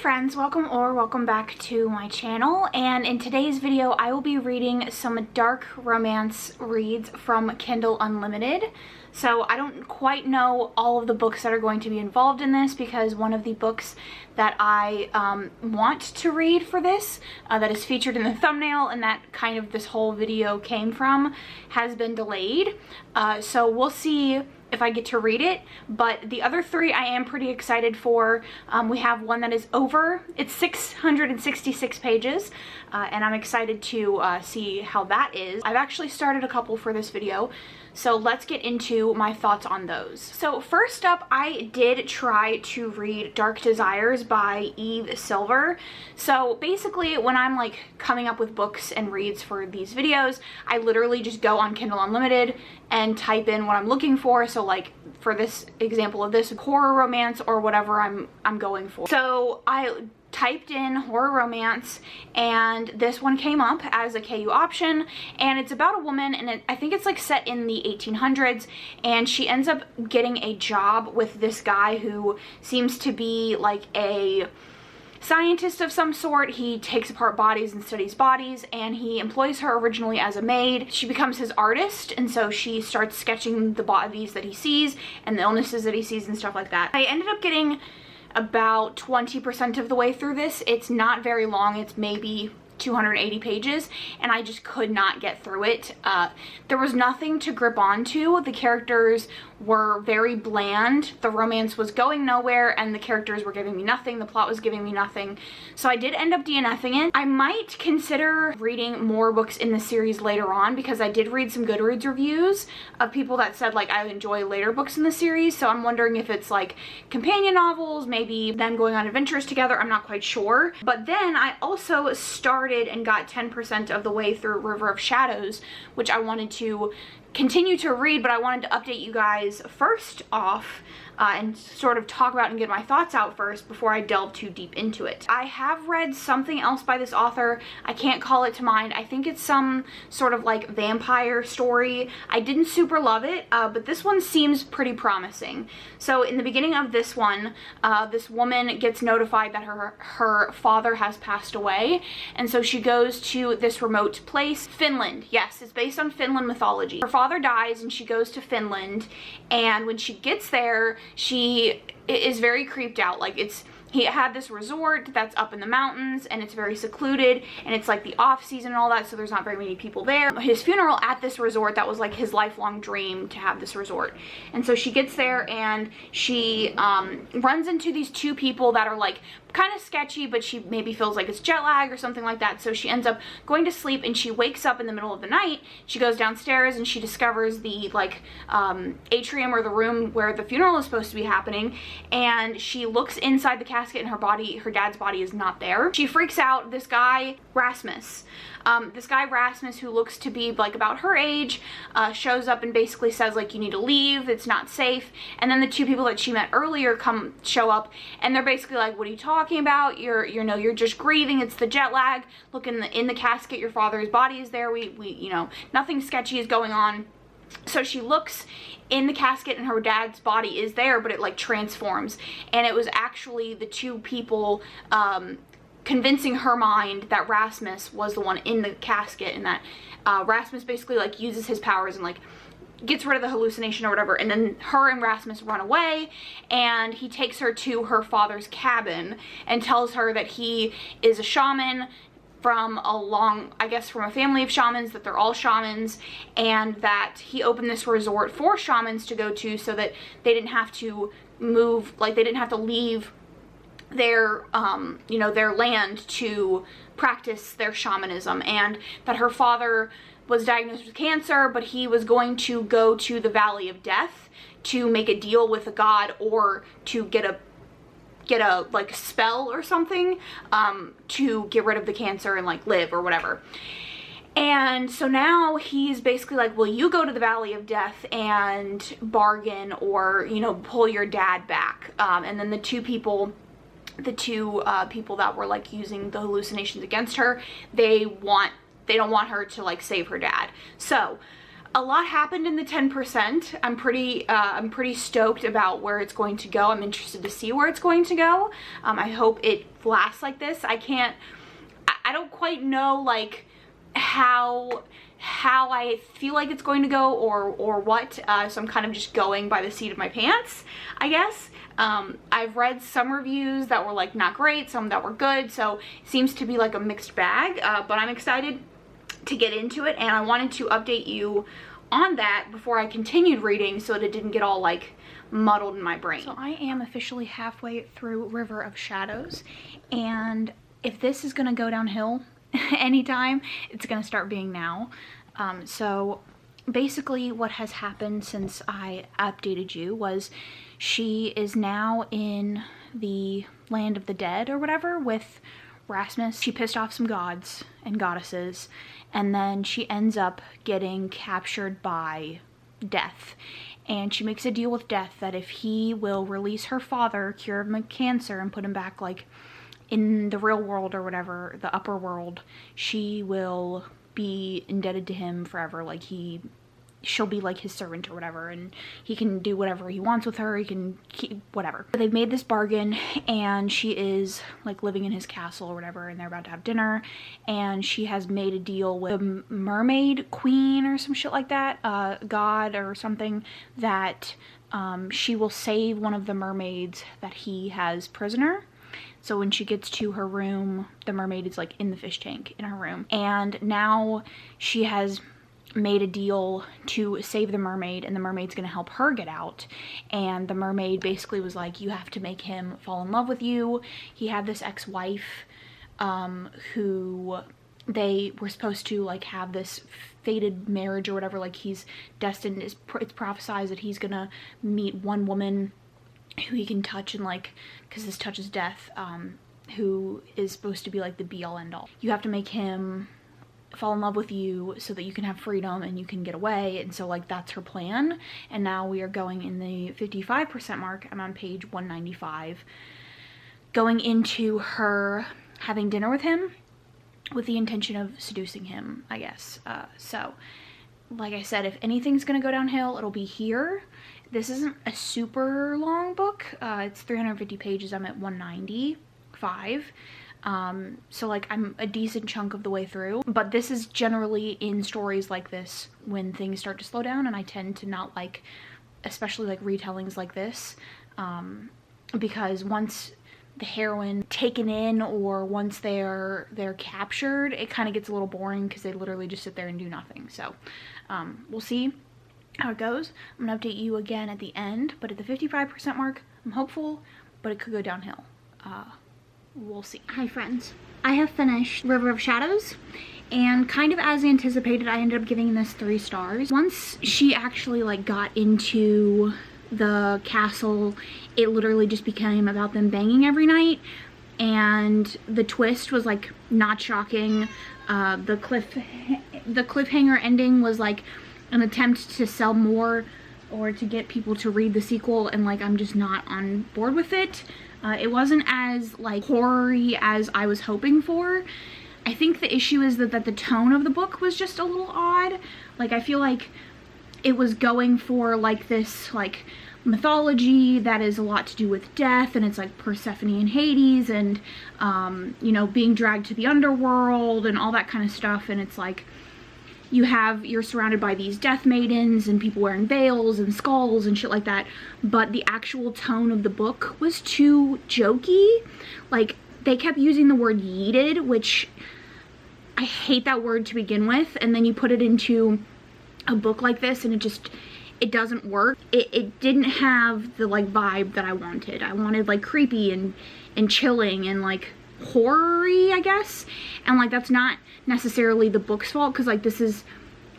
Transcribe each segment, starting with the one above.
friends, welcome back to my channel, and in today's video I will be reading some dark romance reads from Kindle Unlimited. So I don't quite know all of the books that are going to be involved in this because one of the books that I want to read for this, that is featured in the thumbnail and that kind of this whole video came from, has been delayed. So we'll see if I get to read it, but the other three I am pretty excited for. We have one that is it's 666 pages, and I'm excited to see how that is. I've actually started a couple for this video, so let's get into my thoughts on those. So first up, I did try to read Dark Desires by Eve Silver. So basically when I'm like coming up with books and reads for these videos, I literally just go on Kindle Unlimited and type in what I'm looking for. So like for this example of this, horror romance or whatever I'm going for. So I typed in horror romance and this one came up as a KU option, and it's about a woman, and I think it's like set in the 1800s, and she ends up getting a job with this guy who seems to be like a scientist of some sort. He takes apart bodies and studies bodies, and he employs her originally as a maid. She becomes his artist, and so she starts sketching the bodies that he sees and the illnesses that he sees and stuff like that. I ended up getting about 20% of the way through this. It's not very long, it's maybe 280 pages, and I just could not get through it. There was nothing to grip onto. The characters were very bland. The romance was going nowhere, and the characters were giving me nothing. The plot was giving me nothing. So I did end up DNFing it. I might consider reading more books in the series later on, because I did read some Goodreads reviews of people that said like I enjoy later books in the series. So I'm wondering if it's like companion novels, maybe them going on adventures together. I'm not quite sure. But then I also started and got 10% of the way through River of Shadows, which I wanted to continue to read, but I wanted to update you guys first off and sort of talk about and get my thoughts out first before I delve too deep into it. I have read something else by this author. I can't call it to mind. I think it's some sort of like vampire story. I didn't super love it, but this one seems pretty promising. So in the beginning of this one, this woman gets notified that her father has passed away, and so she goes to this remote place, Finland. Yes, it's based on Finland mythology. Her father dies and she goes to Finland, and when she gets there, she is very creeped out. Like he had this resort that's up in the mountains, and it's very secluded, and it's like the off season and all that, so there's not very many people there. His funeral at this resort, that was like his lifelong dream to have this resort. And so she gets there and she runs into these two people that are like kind of sketchy, but she maybe feels like it's jet lag or something like that. So she ends up going to sleep, and she wakes up in the middle of the night. She goes downstairs and she discovers the like atrium, or the room where the funeral is supposed to be happening, and she looks inside the casket, and her dad's body is not there. She freaks out. This guy Rasmus, who looks to be like about her age, shows up and basically says like, you need to leave, it's not safe. And then the two people that she met earlier show up, and they're basically like, what are you talking about? You're just grieving, it's the jet lag. Look in the casket, your father's body is there. We nothing sketchy is going on. So she looks in the casket, and her dad's body is there, but it like transforms, and it was actually the two people convincing her mind that Rasmus was the one in the casket, and that Rasmus basically like uses his powers and like gets rid of the hallucination or whatever. And then her and Rasmus run away, and he takes her to her father's cabin and tells her that he is a shaman from from a family of shamans, that they're all shamans, and that he opened this resort for shamans to go to so that they didn't have to move, like they didn't have to leave their their land to practice their shamanism, and that her father was diagnosed with cancer, but he was going to go to the Valley of Death to make a deal with a god, or to get a like spell or something to get rid of the cancer and like live or whatever. And so now he's basically like, well, you go to the Valley of Death and bargain, or pull your dad back. And then the two people that were like using the hallucinations against her, they don't want her to like save her dad. So a lot happened in the 10%. I'm pretty stoked about where it's going to go. I'm interested to see where it's going to go. I hope it lasts like this. I don't quite know like how I feel like it's going to go or what, so I'm kind of just going by the seat of my pants, I guess. I've read some reviews that were like not great, some that were good, so it seems to be like a mixed bag, but I'm excited to get into it, and I wanted to update you on that before I continued reading so that it didn't get all like muddled in my brain. So I am officially halfway through River of Shadows, and if this is gonna go downhill anytime, it's gonna start being now. So basically what has happened since I updated you was she is now in the land of the dead or whatever with Rasmus. She pissed off some gods and goddesses, and then she ends up getting captured by Death, and she makes a deal with Death that if he will release her father, cure him of cancer, and put him back like in the real world or whatever, the upper world, she will be indebted to him forever. Like she'll be like his servant or whatever, and he can do whatever he wants with her. He can keep whatever. They've made this bargain, and she is like living in his castle or whatever, and they're about to have dinner, and she has made a deal with a mermaid queen or some shit like that, god or something, that she will save one of the mermaids that he has prisoner. So when she gets to her room, the mermaid is like in the fish tank in her room, and now she has made a deal to save the mermaid, and the mermaid's gonna help her get out. And the mermaid basically was like, you have to make him fall in love with you. He had this ex-wife who they were supposed to like have this fated marriage or whatever, like he's destined, it's prophesized that he's gonna meet one woman who he can touch, and like, because this touches death, who is supposed to be like the be-all end-all. You have to make him fall in love with you so that you can have freedom and you can get away. And so like that's her plan, and now we are going in the 55% mark. I'm on page 195, going into her having dinner with him with the intention of seducing him, I guess. So like I said, if anything's gonna go downhill, it'll be here. This isn't a super long book. It's 350 pages. I'm at 195. So like I'm a decent chunk of the way through, but this is generally in stories like this when things start to slow down, and I tend to not like, especially like retellings like this, because once the heroine taken in, or once they're captured, it kind of gets a little boring because they literally just sit there and do nothing. So we'll see how it goes. I'm gonna update you again at the end, but at the 55% mark, I'm hopeful, but it could go downhill. We'll see. Hi friends, I have finished River of Shadows, and kind of as anticipated, I ended up giving this 3 stars. Once she actually like got into the castle, it literally just became about them banging every night, and the twist was like not shocking. The cliffhanger ending was like an attempt to sell more or to get people to read the sequel, and like I'm just not on board with it. It wasn't as like horror-y as I was hoping for. I think the issue is that the tone of the book was just a little odd. Like I feel like it was going for like this like mythology that is a lot to do with death, and it's like Persephone and Hades, and you know, being dragged to the underworld and all that kind of stuff, and it's like you're surrounded by these death maidens and people wearing veils and skulls and shit like that, but the actual tone of the book was too jokey. Like they kept using the word yeeted, which I hate that word to begin with, and then you put it into a book like this and it doesn't work. It didn't have the like vibe that I wanted. I wanted like creepy and chilling and like horror-y, I guess, and like that's not necessarily the book's fault, because like this is,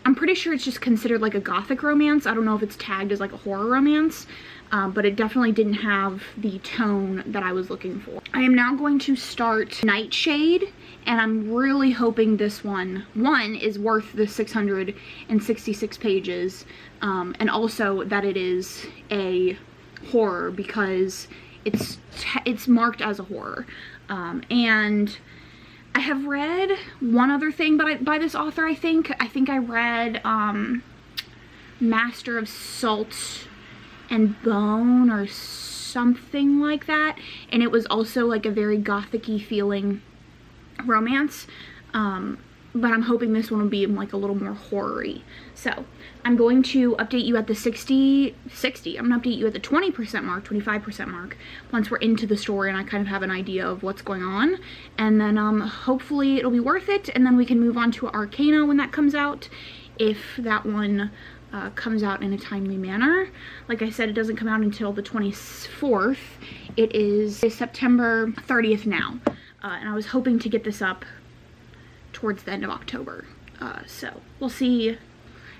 I'm pretty sure it's just considered like a gothic romance. I don't know if it's tagged as like a horror romance, but it definitely didn't have the tone that I was looking for. I am now going to start Nightshade, and I'm really hoping this one is worth the 666 pages, and also that it is a horror, because it's marked as a horror. And I have read one other thing by this author, I think I read Master of Salt and Bone or something like that, and it was also like a very gothic-y feeling romance, but I'm hoping this one will be like a little more horror-y. So I'm going to update you at the 60, I'm gonna update you at the 20% mark, 25% mark, once we're into the story and I kind of have an idea of what's going on, and then hopefully it'll be worth it, and then we can move on to Arcana when that comes out, if that one comes out in a timely manner. Like I said, it doesn't come out until the 24th. It is September 30th now, and I was hoping to get this up towards the end of October. So we'll see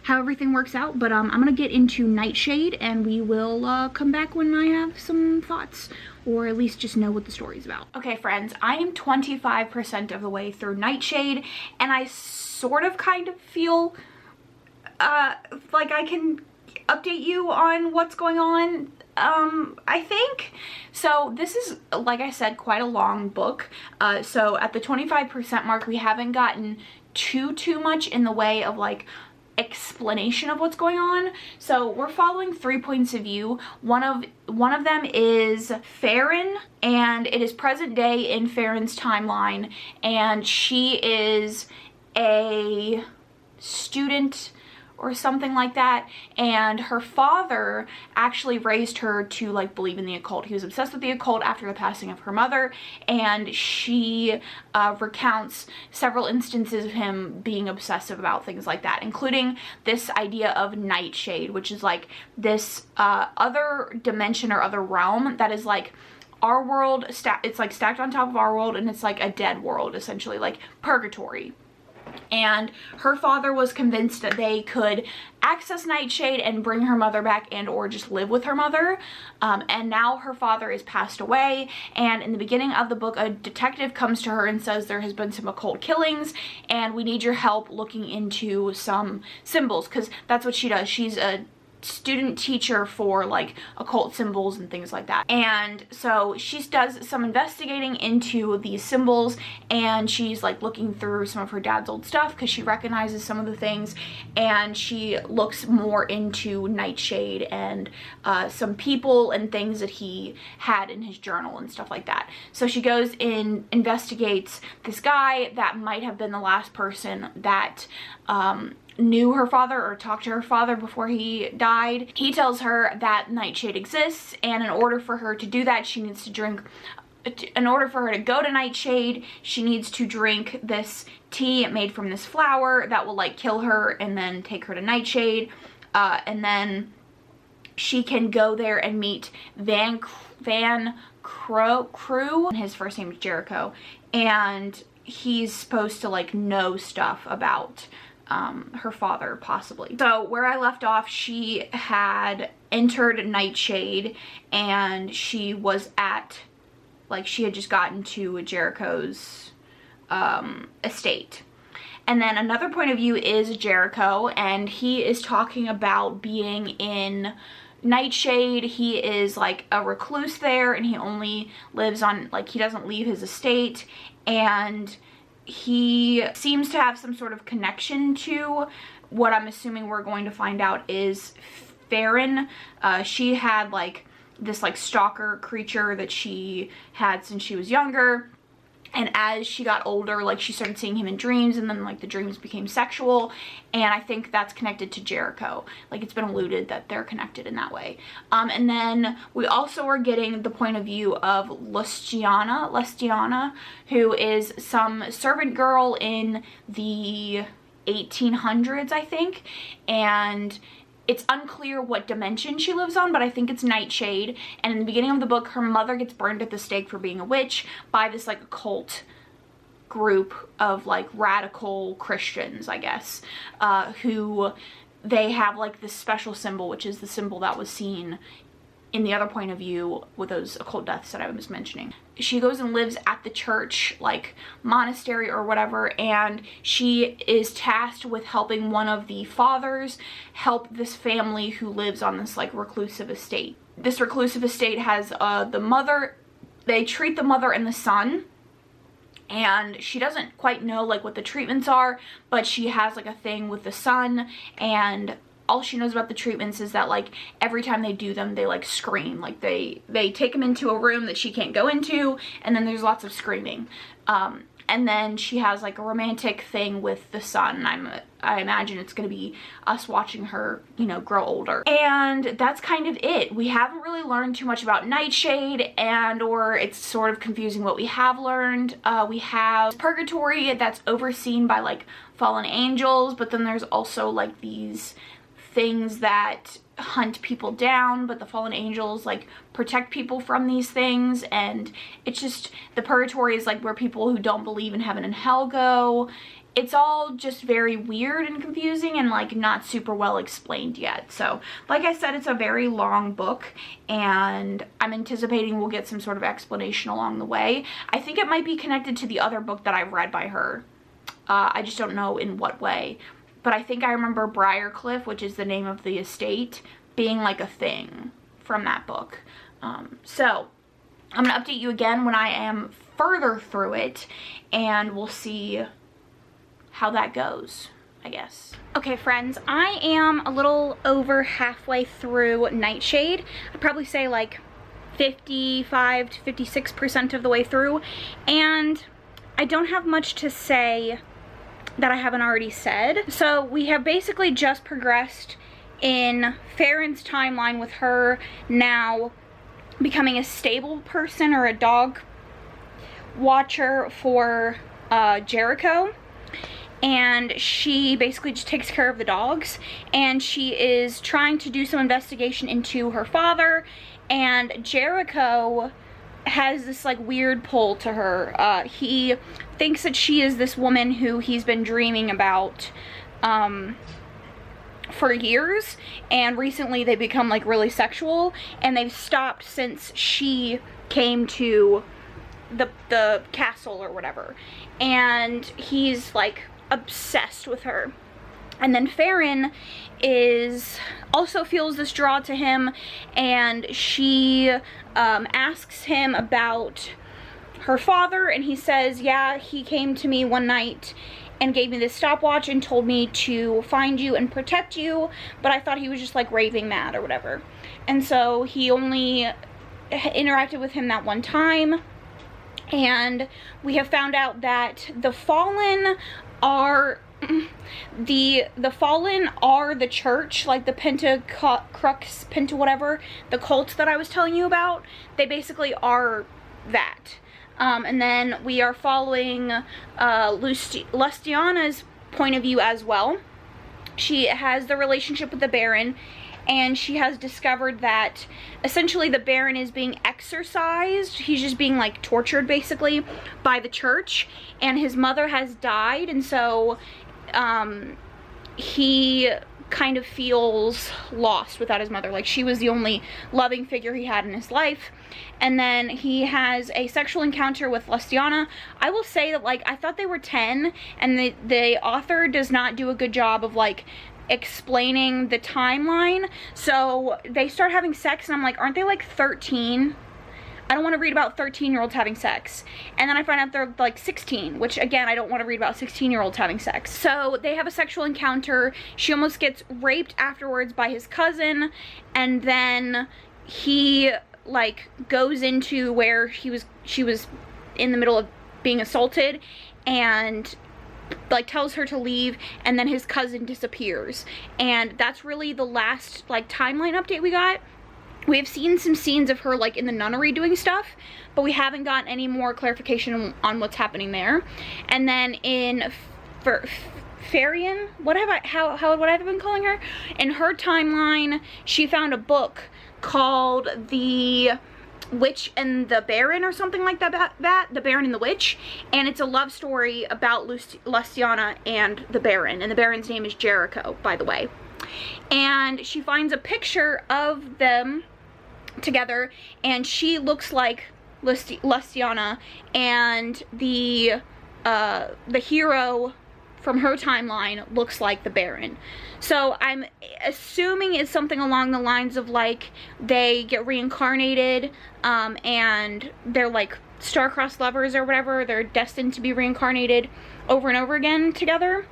how everything works out, but I'm gonna get into Nightshade, and we will come back when I have some thoughts, or at least just know what the story's about. Okay friends, I am 25% of the way through Nightshade, and I sort of kind of feel like I can update you on what's going on, I think. So this is, like I said, quite a long book. So at the 25% mark, we haven't gotten too much in the way of like explanation of what's going on. So we're following 3 points of view. One of them is Farron, and it is present day in Farron's timeline, and she is a student or something like that, and her father actually raised her to like believe in the occult. He was obsessed with the occult after the passing of her mother, and she recounts several instances of him being obsessive about things like that, including this idea of Nightshade, which is like this other dimension or other realm that is like our world, it's like stacked on top of our world, and it's like a dead world, essentially, like purgatory. And her father was convinced that they could access Nightshade and bring her mother back, and or just live with her mother, and now her father is passed away, and in the beginning of the book a detective comes to her and says there has been some occult killings and we need your help looking into some symbols, because that's what she does. She's a student teacher for like occult symbols and things like that, and so she does some investigating into these symbols, and she's like looking through some of her dad's old stuff because she recognizes some of the things, and she looks more into Nightshade and some people and things that he had in his journal and stuff like that. So she goes in, investigates this guy that might have been the last person that knew her father or talked to her father before he died. He tells her that Nightshade exists, and in order for her to do that, she needs to drink, in order for her to go to Nightshade, she needs to drink this tea made from this flower that will like kill her and then take her to Nightshade, and then she can go there and meet Van Crew, and his first name is Jericho, and he's supposed to like know stuff about her father, possibly. So where I left off, she had entered Nightshade, and she was at, like, she had just gotten to Jericho's estate. And then another point of view is Jericho, and he is talking about being in Nightshade. He is like a recluse there, and he only lives on, like, he doesn't leave his estate, and he seems to have some sort of connection to what I'm assuming we're going to find out is Farron. She had like this like stalker creature that she had since she was younger, and as she got older, like, she started seeing him in dreams, and then like the dreams became sexual, and I think that's connected to Jericho. Like, it's been alluded that they're connected in that way. And then we also are getting the point of view of Lestiana, who is some servant girl in the 1800s, I think, and it's unclear what dimension she lives on, but I think it's Nightshade. And in the beginning of the book, her mother gets burned at the stake for being a witch by this like occult group of like radical Christians, I guess, who they have like this special symbol, which is the symbol that was seen in the other point of view with those occult deaths that I was mentioning. She goes and lives at the church, like monastery or whatever, and she is tasked with helping one of the fathers help this family who lives on this like reclusive estate. This reclusive estate has the mother, they treat the mother and the son, and she doesn't quite know like what the treatments are, but she has like a thing with the son, and all she knows about the treatments is that like every time they do them, they like scream. Like they take them into a room that she can't go into, and then there's lots of screaming. And then she has like a romantic thing with the son. I imagine it's going to be us watching her, you know, grow older. And that's kind of it. We haven't really learned too much about Nightshade, or it's sort of confusing what we have learned. We have purgatory that's overseen by like fallen angels, but then there's also like these things that hunt people down, but the fallen angels like protect people from these things. And it's just, the purgatory is like where people who don't believe in heaven and hell go. It's all just very weird and confusing and like not super well explained yet. So like I said, it's a very long book, and I'm anticipating we'll get some sort of explanation along the way. I think it might be connected to the other book that I've read by her. I just don't know in what way. But I think I remember Briarcliff, which is the name of the estate, being like a thing from that book. So I'm going to update you again when I am further through it, and we'll see how that goes, I guess. Okay, friends, I am a little over halfway through Nightshade. I'd probably say like 55 to 56% of the way through, and I don't have much to say that I haven't already said. So we have basically just progressed in Farron's timeline, with her now becoming a stable person or a dog watcher for Jericho. And she basically just takes care of the dogs, and she is trying to do some investigation into her father, and Jericho has this like weird pull to her. He thinks that she is this woman who he's been dreaming about for years, and recently they become like really sexual, and they've stopped since she came to the castle or whatever, and he's like obsessed with her. And then Farron also feels this draw to him, and she asks him about her father, and he says, yeah, he came to me one night and gave me this stopwatch and told me to find you and protect you, but I thought he was just like raving mad or whatever. And so he only interacted with him that one time, and we have found out that the fallen are the fallen are the church, like the whatever, the cult that I was telling you about. They basically are that. And then we are following Lustiana's point of view as well. She has the relationship with the Baron, and she has discovered that essentially the Baron is being exorcised. He's just being like tortured basically by the church, and his mother has died, and so he kind of feels lost without his mother. Like, she was the only loving figure he had in his life. And then he has a sexual encounter with Lustiana. I will say that, like, I thought they were 10, and the author does not do a good job of like explaining the timeline. So they start having sex, and I'm like, aren't they like 13? I don't want to read about 13-year-olds having sex. And then I find out they're like 16, which again, I don't want to read about 16-year-olds having sex. So they have a sexual encounter. She almost gets raped afterwards by his cousin, and then he like goes into where she was in the middle of being assaulted, and like tells her to leave, and then his cousin disappears. And that's really the last like timeline update we got. We have seen some scenes of her like in the nunnery doing stuff, but we haven't gotten any more clarification on what's happening there. And then in Farian, what have I been calling her? In her timeline, she found a book called The Witch and the Baron or something like that, The Baron and the Witch, and it's a love story about Lustiana and the Baron, and the Baron's name is Jericho, by the way. And she finds a picture of them together, and she looks like Lustiana, and the hero from her timeline looks like the Baron. So I'm assuming it's something along the lines of like they get reincarnated, and they're like star-crossed lovers or whatever. They're destined to be reincarnated over and over again together.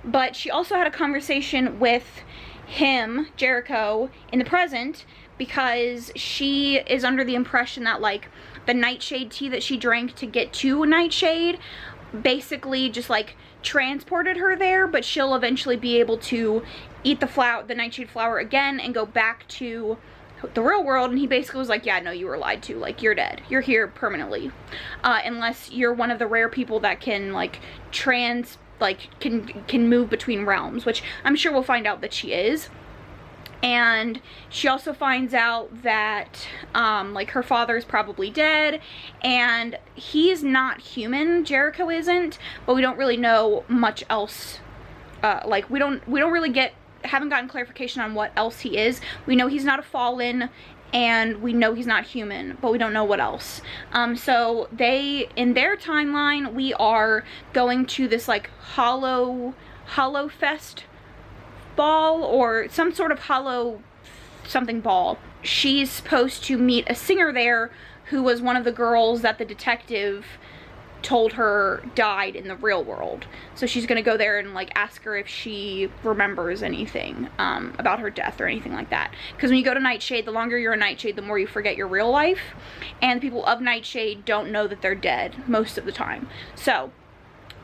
but she also had a conversation with him, Jericho, in the present, because she is under the impression that like the nightshade tea that she drank to get to Nightshade basically just like transported her there, but she'll eventually be able to eat the nightshade flower again and go back to the real world. And he basically was like, yeah, no, you were lied to, like, you're dead, you're here permanently, unless you're one of the rare people that can like can move between realms, which I'm sure we'll find out that she is. And she also finds out that like her father is probably dead, and he's not human, Jericho isn't, but we don't really know much else. Like we don't really haven't gotten clarification on what else he is. We know he's not a fallen, and we know he's not human, but we don't know what else. So in their timeline, we are going to this like Hollow Fest ball, or some sort of hollow something ball. She's supposed to meet a singer there who was one of the girls that the detective told her died in the real world. So she's gonna go there and like ask her if she remembers anything about her death or anything like that. Because when you go to Nightshade, the longer you're a Nightshade, the more you forget your real life, and the people of Nightshade don't know that they're dead most of the time. So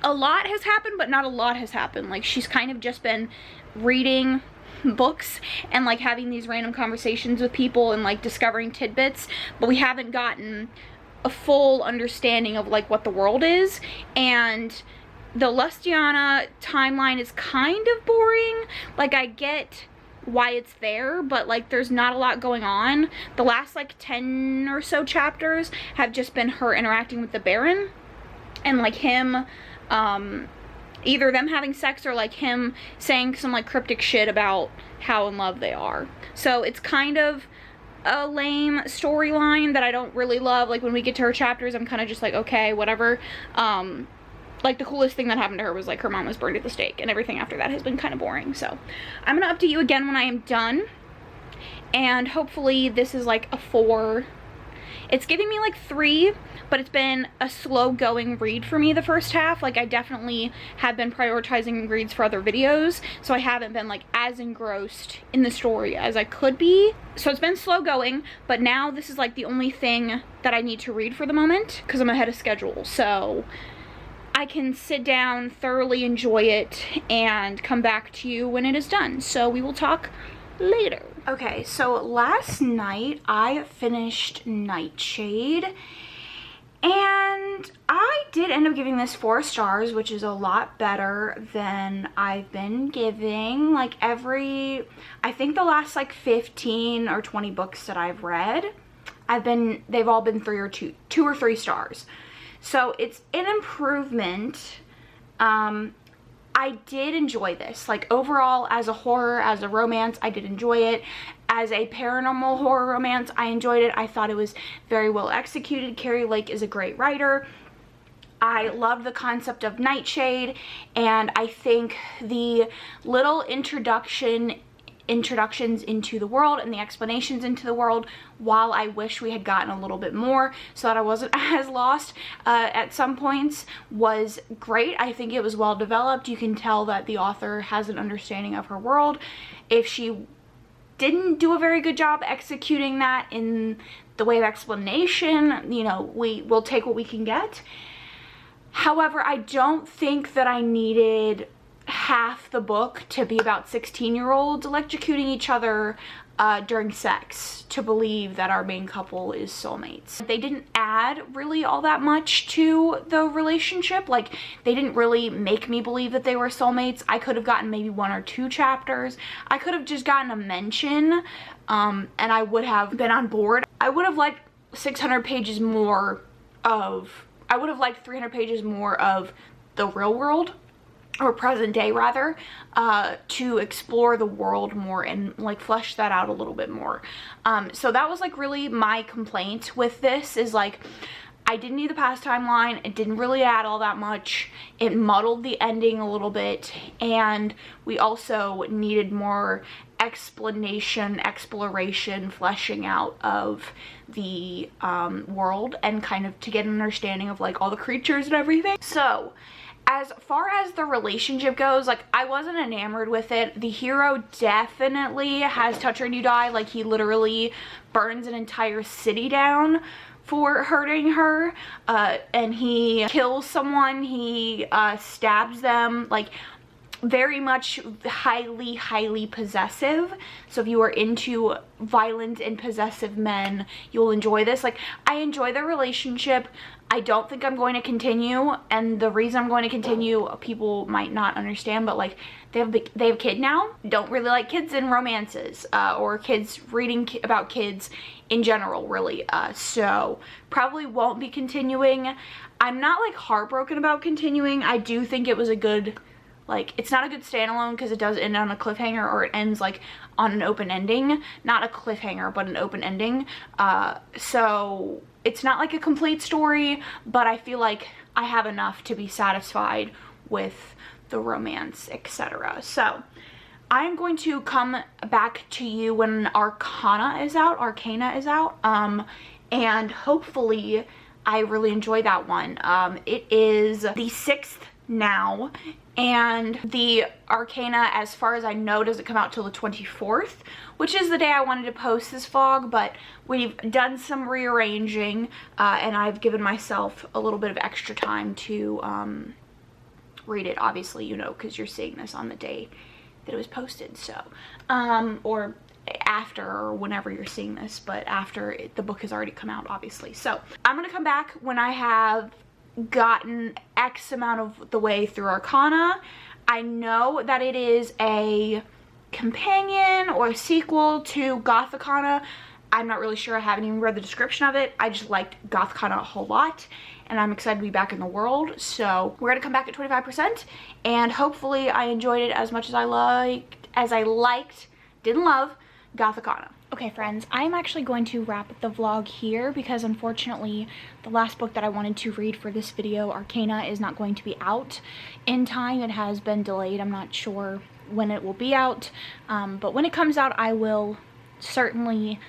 a lot has happened, but not a lot has happened. Like, she's kind of just been reading books and like having these random conversations with people and like discovering tidbits, but we haven't gotten a full understanding of like what the world is. And the Lustiana timeline is kind of boring. Like, I get why it's there, but like there's not a lot going on. The last like 10 or so chapters have just been her interacting with the Baron and like him either them having sex or like him saying some like cryptic shit about how in love they are. So it's kind of a lame storyline that I don't really love. Like, when we get to her chapters, I'm kind of just like, okay, whatever. Like, the coolest thing that happened to her was like her mom was burned at the stake, and everything after that has been kind of boring. So I'm gonna update you again when I am done, and hopefully this is like a 4. It's giving me like 3, but it's been a slow going read for me the first half. Like, I definitely have been prioritizing reads for other videos, so I haven't been like as engrossed in the story as I could be. So it's been slow going, but now this is like the only thing that I need to read for the moment because I'm ahead of schedule. So I can sit down, thoroughly enjoy it, and come back to you when it is done. So we will talk later. Okay, so last night I finished Nightshade, and I did end up giving this 4 stars, which is a lot better than I've been giving. Like, I think the last like 15 or 20 books that I've read, they've all been 2 or 3 stars. So it's an improvement. I did enjoy this. Like, overall, as a horror, as a romance, I did enjoy it. As a paranormal horror romance, I enjoyed it. I thought it was very well executed. Carrie Lake is a great writer. I loved the concept of Nightshade, and I think the little introductions into the world and the explanations into the world, while I wish we had gotten a little bit more so that I wasn't as lost at some points, was great. I think it was well developed. You can tell that the author has an understanding of her world. If she didn't do a very good job executing that in the way of explanation, you know, we will take what we can get. However, I don't think that I needed half the book to be about 16-year-olds electrocuting each other during sex to believe that our main couple is soulmates. They didn't add really all that much to the relationship. Like, they didn't really make me believe that they were soulmates. I could have gotten maybe 1 or 2 chapters. I could have just gotten a mention, and I would have been on board. I would have liked 600 pages more of, I would have liked 300 pages more of the real world, or present day rather, to explore the world more and like flesh that out a little bit more. So that was like really my complaint with this, is like, I didn't need the past timeline. It didn't really add all that much. It muddled the ending a little bit, and we also needed more exploration, fleshing out of the world, and kind of to get an understanding of like all the creatures and everything. So as far as the relationship goes, like, I wasn't enamored with it. The hero definitely has touch or you die. Like, he literally burns an entire city down for hurting her, and he kills someone, he stabs them, like, very much highly possessive. So if you are into violent and possessive men, you'll enjoy this. Like, I enjoy the relationship. I don't think I'm going to continue, and the reason I'm going to continue, people might not understand, but like, they have a kid now. Don't really like kids in romances, or kids reading about kids in general, really. So probably won't be continuing. I'm not like heartbroken about continuing. I do think it was a good, like, it's not a good standalone because it does end on a cliffhanger, or it ends like on an open ending. Not a cliffhanger, but an open ending. So it's not like a complete story, but I feel like I have enough to be satisfied with the romance, etc. So I am going to come back to you when Arcana is out, and hopefully I really enjoy that one. It is the 6th now, and the Arcana, as far as I know, doesn't come out till the 24th, which is the day I wanted to post this vlog, but we've done some rearranging, and I've given myself a little bit of extra time to read it, obviously, you know, because you're seeing this on the day that it was posted, so, or after, or whenever you're seeing this, but after the book has already come out, obviously. So I'm gonna come back when I have gotten X amount of the way through Arcana. I know that it is a companion or a sequel to Gothicana. I'm not really sure. I haven't even read the description of it. I just liked Gothicana a whole lot, and I'm excited to be back in the world. So we're gonna come back at 25%, and hopefully I enjoyed it as much as I liked, didn't love, Gothicana. Okay friends, I'm actually going to wrap the vlog here because unfortunately the last book that I wanted to read for this video, Arcana, is not going to be out in time. It has been delayed. I'm not sure when it will be out, but when it comes out I will certainly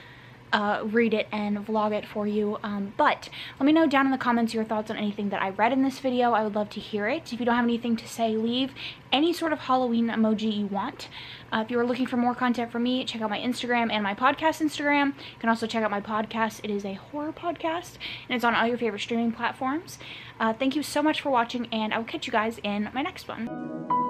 read it and vlog it for you. But let me know down in the comments your thoughts on anything that I read in this video. I would love to hear it. If you don't have anything to say, leave any sort of Halloween emoji you want. If you are looking for more content from me, check out my Instagram and my podcast Instagram. You can also check out my podcast. It is a horror podcast, and it's on all your favorite streaming platforms. Thank you so much for watching, and I will catch you guys in my next one.